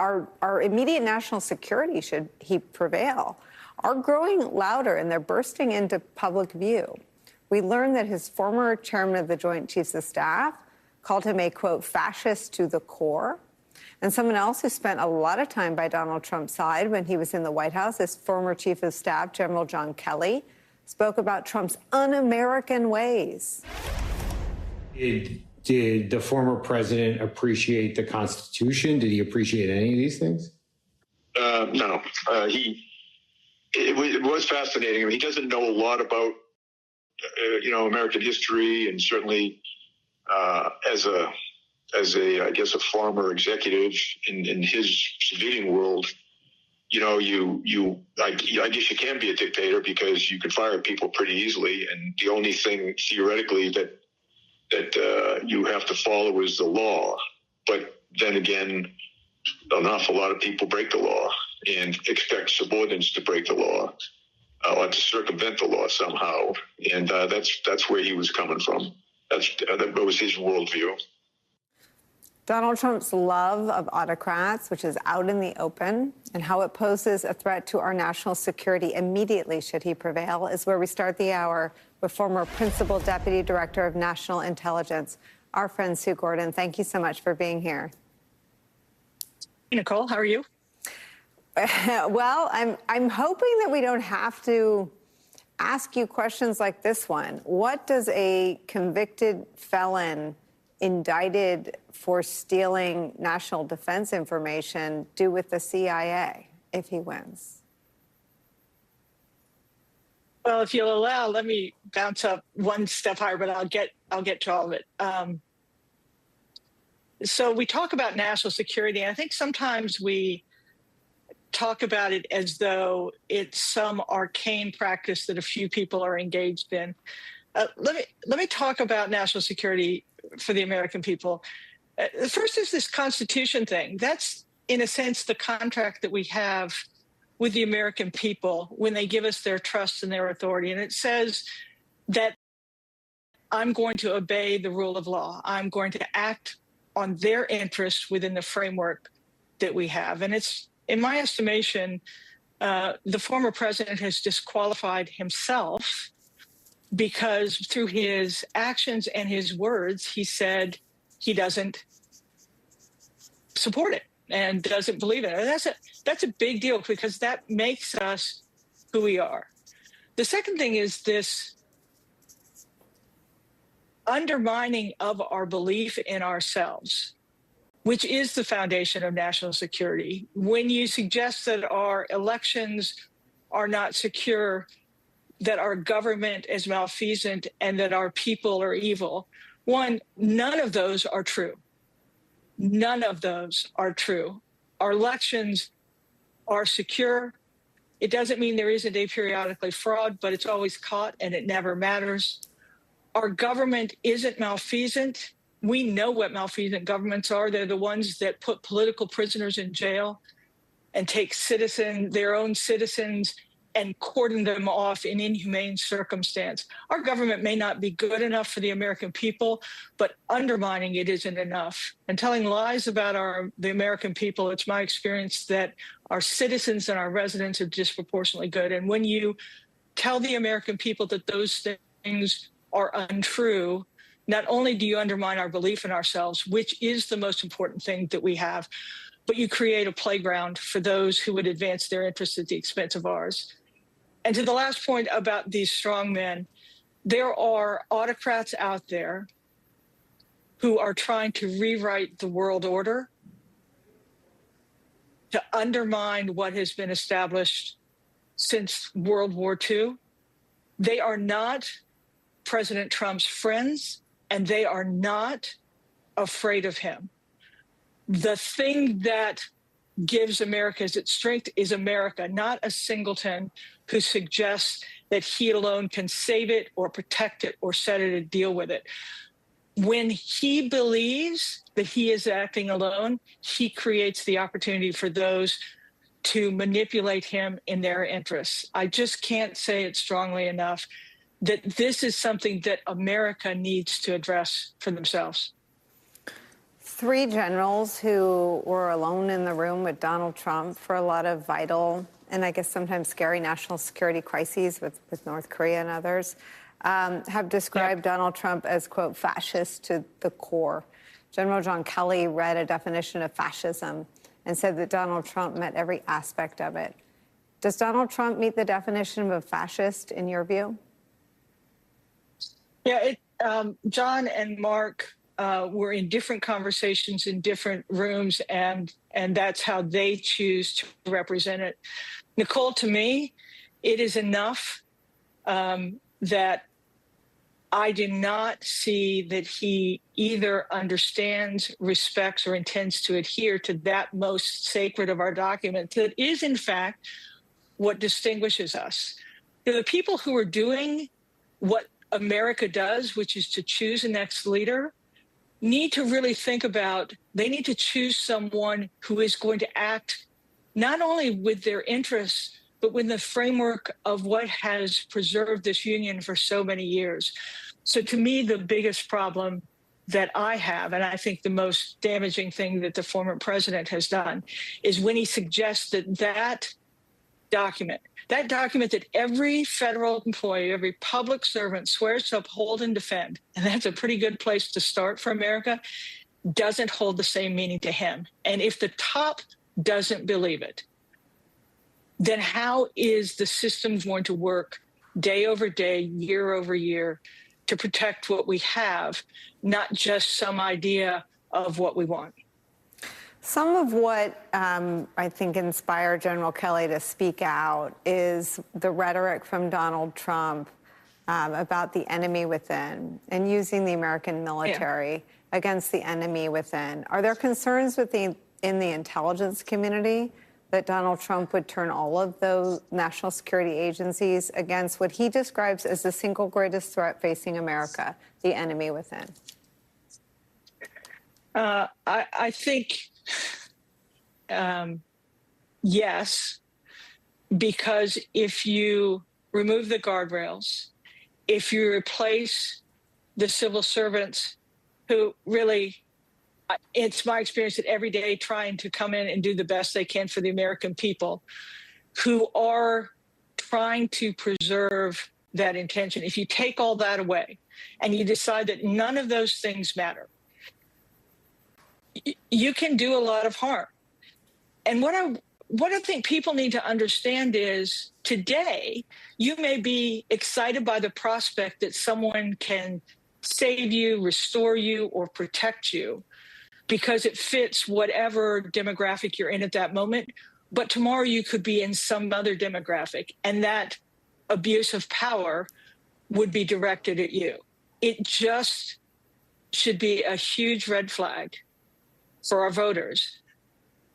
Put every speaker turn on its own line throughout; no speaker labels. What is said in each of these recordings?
our immediate national security should he prevail are growing louder, and they're bursting into public view. We learned that his former chairman of the Joint Chiefs of Staff called him a, quote, fascist to the core. And someone else who spent a lot of time by Donald Trump's side when he was in the White House, his former chief of staff, General John Kelly, spoke about Trump's un-American ways.
Did the former president appreciate the Constitution? Did he appreciate any of these things?
No. It was fascinating. I mean, he doesn't know a lot about, American history, and certainly as a I guess a former executive in his civilian world, I guess you can be a dictator because you can fire people pretty easily, and the only thing theoretically that you have to follow is the law. But then again, an awful lot of people break the law and expect subordinates to break the law or to circumvent the law somehow. And that's where he was coming from. That was his worldview.
Donald Trump's love of autocrats, which is out in the open, and how it poses a threat to our national security immediately should he prevail, is where we start the hour with former Principal Deputy Director of National Intelligence, our friend Sue Gordon. Thank you so much for being here.
Hey, Nicole, how are you?
Well, I'm hoping that we don't have to ask you questions like this one. What does a convicted felon indicted for stealing national defense information do with the CIA if he wins?
Well, if you'll allow, let me bounce up one step higher, but I'll get to all of it. So we talk about national security, and I think sometimes we talk about it as though it's some arcane practice that a few people are engaged in. Let me talk about national security for the American people. First is this Constitution thing. That's, in a sense, the contract that we have with the American people when they give us their trust and their authority. And it says that I'm going to obey the rule of law. I'm going to act on their interests within the framework that we have. And it's, in my estimation, the former president has disqualified himself because through his actions and his words, he said he doesn't support it and doesn't believe in it. And that's a big deal because that makes us who we are. The second thing is this undermining of our belief in ourselves, which is the foundation of national security. When you suggest that our elections are not secure, that our government is malfeasant, and that our people are evil, one, none of those are true. None of those are true. Our elections are secure. It doesn't mean there isn't a periodically fraud, but it's always caught and it never matters. Our government isn't malfeasant. We know what malfeasant governments are. They're the ones that put political prisoners in jail and take their own citizens and cordon them off in inhumane circumstance. Our government may not be good enough for the American people, but undermining it isn't enough. And telling lies about the American people, it's my experience that our citizens and our residents are disproportionately good. And when you tell the American people that those things are untrue, not only do you undermine our belief in ourselves, which is the most important thing that we have, but you create a playground for those who would advance their interests at the expense of ours. And to the last point about these strong men, there are autocrats out there who are trying to rewrite the world order, to undermine what has been established since World War II. They are not President Trump's friends, and they are not afraid of him. The thing that gives America its strength is America, not a singleton who suggests that he alone can save it or protect it or set it and deal with it. When he believes that he is acting alone, he creates the opportunity for those to manipulate him in their interests. I just can't say it strongly enough that this is something that America needs to address for themselves.
Three generals who were alone in the room with Donald Trump for a lot of vital and I guess sometimes scary national security crises with North Korea and others, have described Donald Trump as, quote, fascist to the core. General John Kelly read a definition of fascism and said that Donald Trump met every aspect of it. Does Donald Trump meet the definition of a fascist in your view?
Yeah, John and Mark were in different conversations in different rooms, and that's how they choose to represent it. Nicolle, to me, it is enough that I do not see that he either understands, respects, or intends to adhere to that most sacred of our documents that is, in fact, what distinguishes us. The people who are doing what America does, which is to choose a next leader, need to really think about, they need to choose someone who is going to act not only with their interests, but with the framework of what has preserved this union for so many years. So to me, the biggest problem that I have, and I think the most damaging thing that the former president has done, is when he suggests that that document that every federal employee, every public servant swears to uphold and defend, and that's a pretty good place to start for America, doesn't hold the same meaning to him. And if the top doesn't believe it, then how is the system going to work day over day, year over year, to protect what we have, not just some idea of what we want?
Some of what I think inspired General Kelly to speak out is the rhetoric from Donald Trump about the enemy within and using the American military against the enemy within. Are there concerns in the intelligence community that Donald Trump would turn all of those national security agencies against what he describes as the single greatest threat facing America, the enemy within?
I think yes, because if you remove the guardrails, if you replace the civil servants who really, it's my experience that every day trying to come in and do the best they can for the American people, who are trying to preserve that intention. If you take all that away and you decide that none of those things matter, you can do a lot of harm. And what I think people need to understand is today, you may be excited by the prospect that someone can save you, restore you, or protect you because it fits whatever demographic you're in at that moment. But tomorrow you could be in some other demographic, and that abuse of power would be directed at you. It just should be a huge red flag for our voters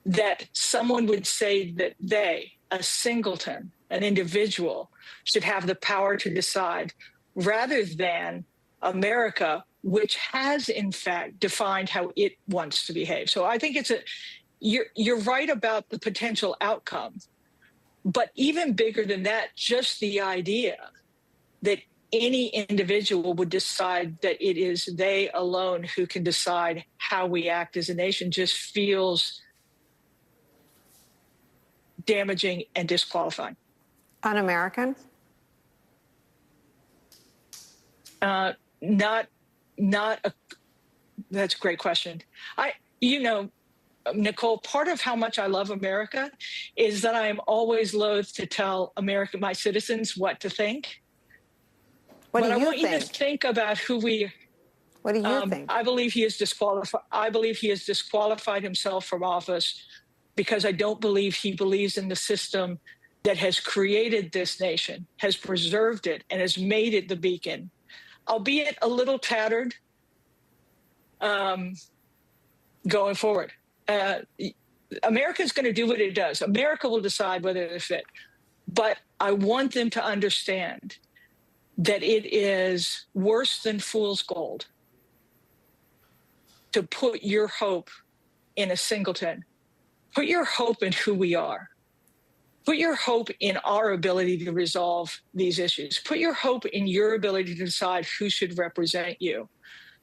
that someone would say that they, a singleton, an individual, should have the power to decide, rather than America, which has in fact defined how it wants to behave. So I think you're right about the potential outcome, but even bigger than that, just the idea that any individual would decide that it is they alone who can decide how we act as a nation just feels damaging and disqualifying.
Un-American?
That's a great question. Nicolle, part of how much I love America is that I am always loath to tell my citizens what to think.
What do you think?
I want you to think about who we.
What do you think?
I believe he is disqualified. I believe he has disqualified himself from office because I don't believe he believes in the system that has created this nation, has preserved it, and has made it the beacon, albeit a little tattered, going forward. America's going to do what it does. America will decide whether they fit. But I want them to understand that it is worse than fool's gold to put your hope in a singleton. Put your hope in who we are. Put your hope in our ability to resolve these issues. Put your hope in your ability to decide who should represent you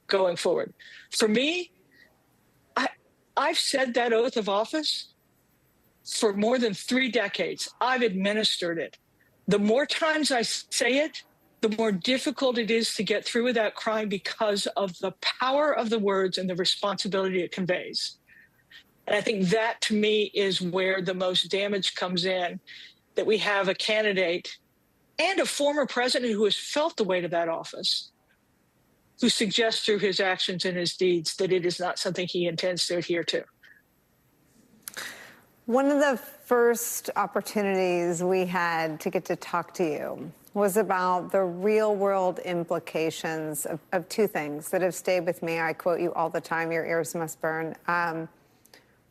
going forward. For me, I've said that oath of office for more than 3 decades. I've administered it. The more times I say it, the more difficult it is to get through without crying because of the power of the words and the responsibility it conveys. And I think that, to me, is where the most damage comes in, that we have a candidate and a former president who has felt the weight of that office, who suggests through his actions and his deeds that it is not something he intends to adhere to.
One of the first opportunities we had to get to talk to you was about the real-world implications of 2 things that have stayed with me. I quote you all the time, your ears must burn.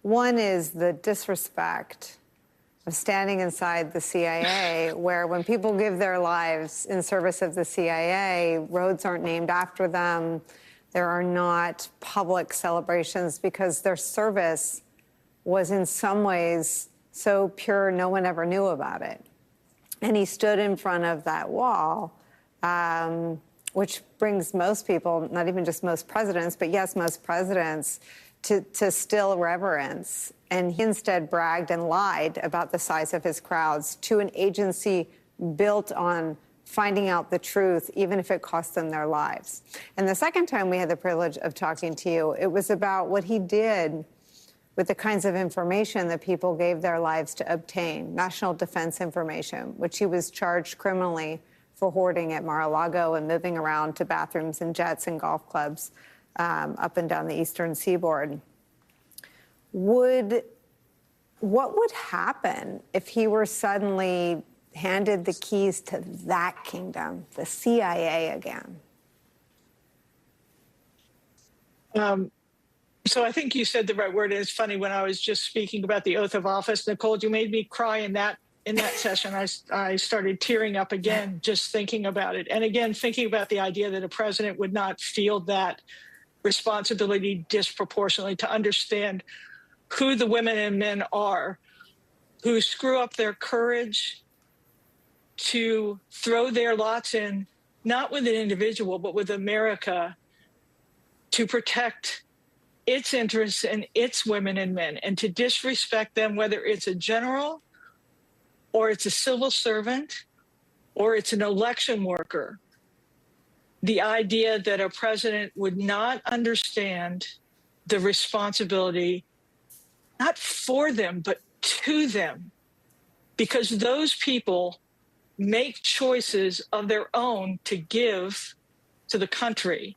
One is the disrespect of standing inside the CIA, where when people give their lives in service of the CIA, roads aren't named after them. There are not public celebrations because their service was in some ways so pure no one ever knew about it. And he stood in front of that wall, which brings most people, not even just most presidents, but yes, most presidents, to still reverence. And he instead bragged and lied about the size of his crowds to an agency built on finding out the truth, even if it cost them their lives. And the second time we had the privilege of talking to you, it was about what he did with the kinds of information that people gave their lives to obtain, national defense information, which he was charged criminally for hoarding at Mar-a-Lago and moving around to bathrooms and jets and golf clubs up and down the eastern seaboard. What would happen if he were suddenly handed the keys to that kingdom, the CIA again?
So I think you said the right word. It's funny, when I was just speaking about the oath of office, Nicolle, you made me cry in that session. I started tearing up again just thinking about it. And again, thinking about the idea that a president would not feel that responsibility disproportionately to understand who the women and men are who screw up their courage to throw their lots in, not with an individual, but with America, to protect its interests and its women and men, and to disrespect them, whether it's a general or it's a civil servant or it's an election worker. The idea that a president would not understand the responsibility, not for them, but to them, because those people make choices of their own to give to the country.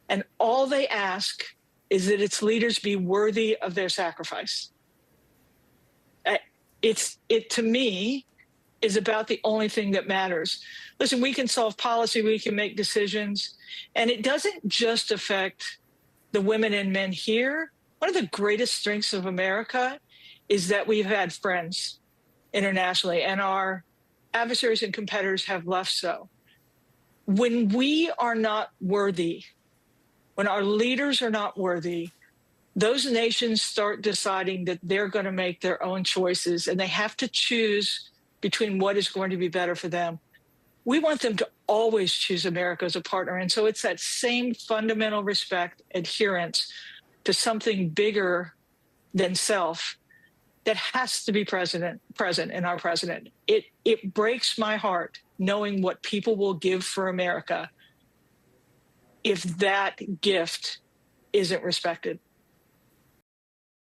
And all they ask is that its leaders be worthy of their sacrifice. It to me is about the only thing that matters. Listen, we can solve policy, we can make decisions, and it doesn't just affect the women and men here. One of the greatest strengths of America is that we've had friends internationally, and our adversaries and competitors have left so. When we are not worthy, when our leaders are not worthy, those nations start deciding that they're going to make their own choices, and they have to choose between what is going to be better for them. We want them to always choose America as a partner. And so it's that same fundamental respect, adherence to something bigger than self that has to be present in our president. It breaks my heart knowing what people will give for America if that gift isn't respected.